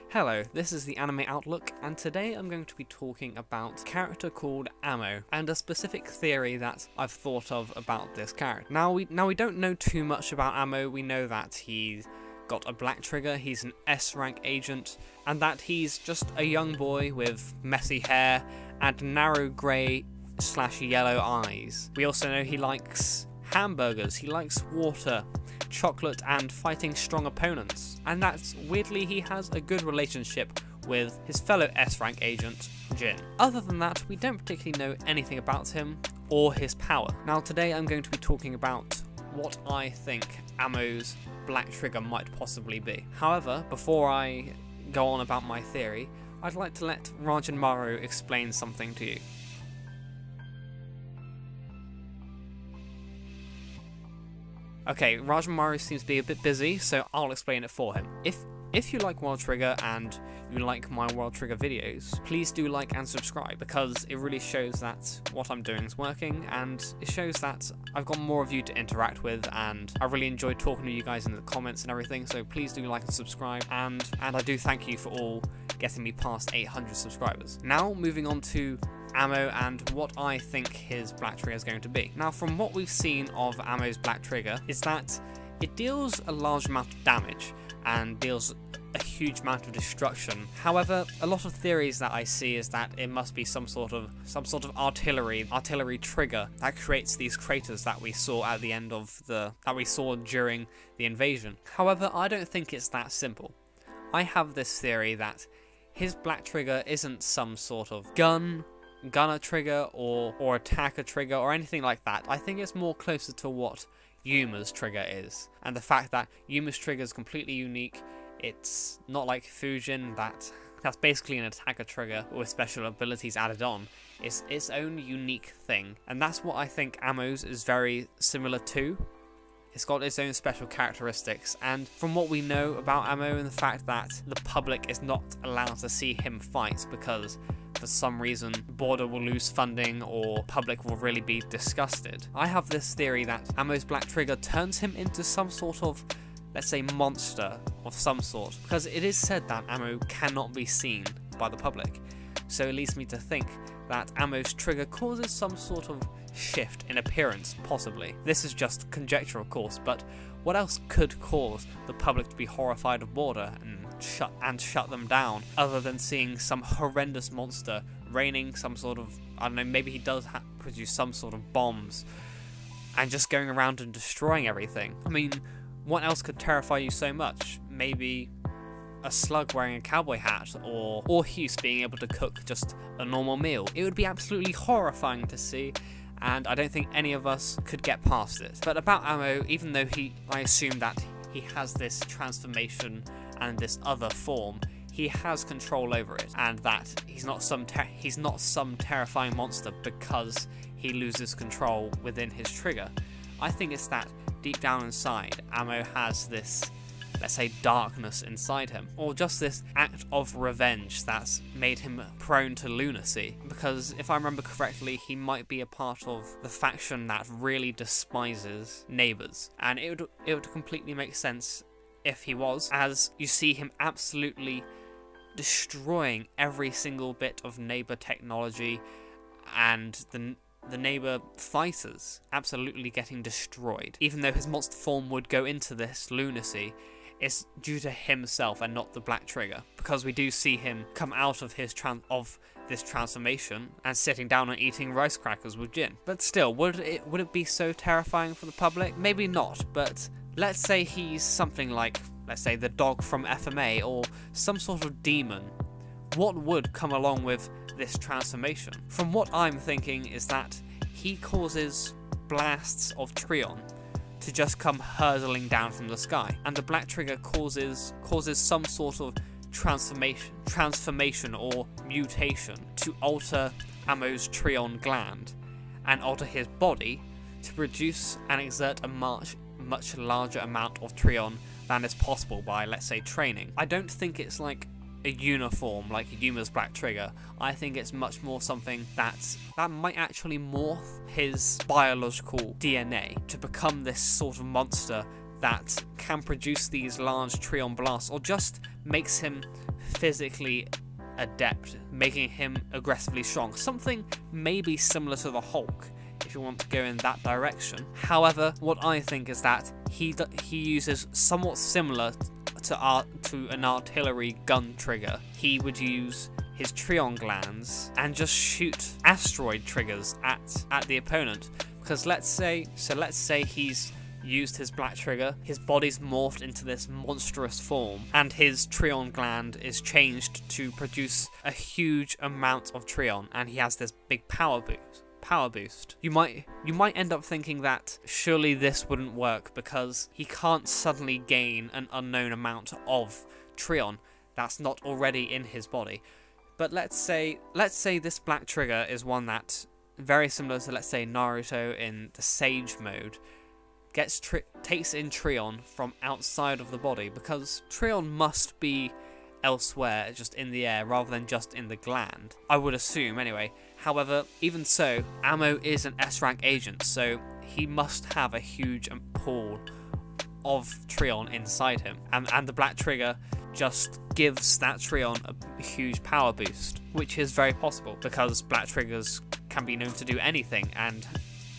Hello, this is the Anime Outlook, and today I'm going to be talking about a character called Amo, and a specific theory that I've thought of about this character. Now we don't know too much about Amo. We know that he's got a black trigger, he's an S-rank agent, and that he's just a young boy with messy hair and narrow grey/yellow eyes. We also know he likes hamburgers, he likes water, chocolate, and fighting strong opponents. And that's weirdly he has a good relationship with his fellow S-rank agent, Jin. Other than that, we don't particularly know anything about him or his power. Now today I'm going to be talking about what I think Amo's black trigger might possibly be. However, before I go on about my theory, I'd like to let Rajan Maru explain something to you. Okay, Rajan Maru seems to be a bit busy, so I'll explain it for him. If you like World Trigger and you like my World Trigger videos, please do like and subscribe, because it really shows that what I'm doing is working, and it shows that I've got more of you to interact with, and I really enjoy talking to you guys in the comments and everything, so please do like and subscribe, and I do thank you for all getting me past 800 subscribers. Now, moving on to Amo and what I think his black trigger is going to be. Now, from what we've seen of Amo's black trigger is that it deals a large amount of damage and deals a huge amount of destruction. However, a lot of theories that I see is that it must be some sort of artillery trigger that creates these craters that we saw at the end of that we saw during the invasion. However, I don't think it's that simple. I have this theory that his black trigger isn't some sort of gunner trigger or attacker trigger or anything like that. I think it's more closer to what Yuma's trigger is, and the fact that Yuma's trigger is completely unique. It's not like Fujin, that's basically an attacker trigger with special abilities added on. It's its own unique thing, and that's what I think Amo's is very similar to. It's got its own special characteristics, and from what we know about Amo and the fact that the public is not allowed to see him fight because for some reason Border will lose funding or public will really be disgusted, I have this theory that Amo's black trigger turns him into some sort of, let's say, monster of some sort, because it is said that Amo cannot be seen by the public, so it leads me to think that Amo's trigger causes some sort of shift in appearance, possibly. This is just conjecture, of course, but what else could cause the public to be horrified of Border and shut them down, other than seeing some horrendous monster raining some sort of, I don't know, maybe he does produce some sort of bombs and just going around and destroying everything. I mean, what else could terrify you so much? Maybe a slug wearing a cowboy hat, or Hughes being able to cook just a normal meal. It would be absolutely horrifying to see, and I don't think any of us could get past it. But about Amo, even though I assume that he has this transformation and this other form, he has control over it, and that he's not some terrifying monster because he loses control within his trigger. I think it's that deep down inside, Amo has this, let's say, darkness inside him, or just this act of revenge that's made him prone to lunacy, because if I remember correctly, he might be a part of the faction that really despises neighbours, and it would completely make sense if he was, as you see him absolutely destroying every single bit of neighbour technology, and the neighbour fighters absolutely getting destroyed. Even though his monster form would go into this lunacy, it's due to himself and not the black trigger, because we do see him come out of this transformation and sitting down and eating rice crackers with Jin. But still, would it be so terrifying for the public? Maybe not, but let's say he's something like, let's say, the dog from FMA or some sort of demon. What would come along with this transformation? From what I'm thinking is that he causes blasts of Trion to just come hurtling down from the sky, and the black trigger causes some sort of transformation or mutation to alter Amo's Trion gland and alter his body to produce and exert a much larger amount of Trion than is possible by, let's say, training. I don't think it's like a uniform like Yuma's black trigger. I think it's much more something that might actually morph his biological DNA to become this sort of monster that can produce these large Trion blasts, or just makes him physically adept, making him aggressively strong. Something maybe similar to the Hulk, if you want to go in that direction. However, what I think is that he uses somewhat similar to an artillery gun trigger. He would use his Trion glands and just shoot asteroid triggers at the opponent. Because let's say he's used his black trigger, his body's morphed into this monstrous form, and his Trion gland is changed to produce a huge amount of Trion, and he has this big power boost. You might end up thinking that surely this wouldn't work because he can't suddenly gain an unknown amount of Trion that's not already in his body. But let's say this black trigger is one that, very similar to, let's say, Naruto in the Sage mode, takes in Trion from outside of the body, because Trion must be elsewhere, just in the air, rather than just in the gland, I would assume anyway. However, even so, Ammo is an S-rank agent, so he must have a huge pool of Trion inside him, and the black trigger just gives that Trion a huge power boost, which is very possible because black triggers can be known to do anything, and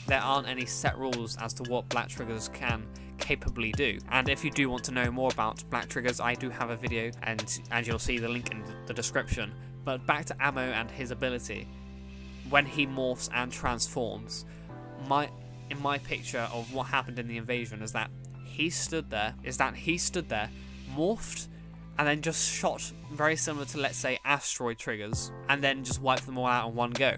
there aren't any set rules as to what black triggers can capably do. And if you do want to know more about black triggers, I do have a video, and you'll see the link in the description. But back to Ammo and his ability. When he morphs and transforms, in my picture of what happened in the invasion is that he stood there, morphed, and then just shot, very similar to, let's say, asteroid triggers, and then just wiped them all out in one go.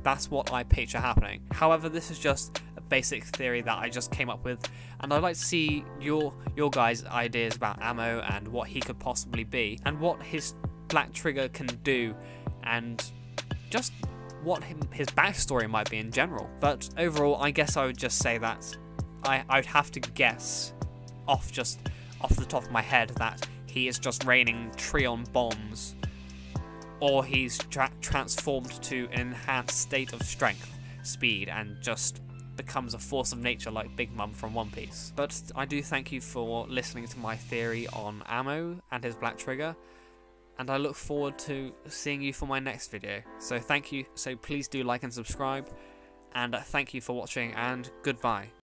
That's what I picture happening. However, this is just a basic theory that I just came up with, and I'd like to see your guys' ideas about Ammo and what he could possibly be, and what his black trigger can do, and just what his backstory might be in general. But overall, I guess I would just say that I'd have to guess off the top of my head that he is just raining Trion bombs, or he's transformed to an enhanced state of strength, speed, and just becomes a force of nature like Big Mom from One Piece. But I do thank you for listening to my theory on Ammo and his black trigger, and I look forward to seeing you for my next video. So thank you, so please do like and subscribe, and thank you for watching, and goodbye.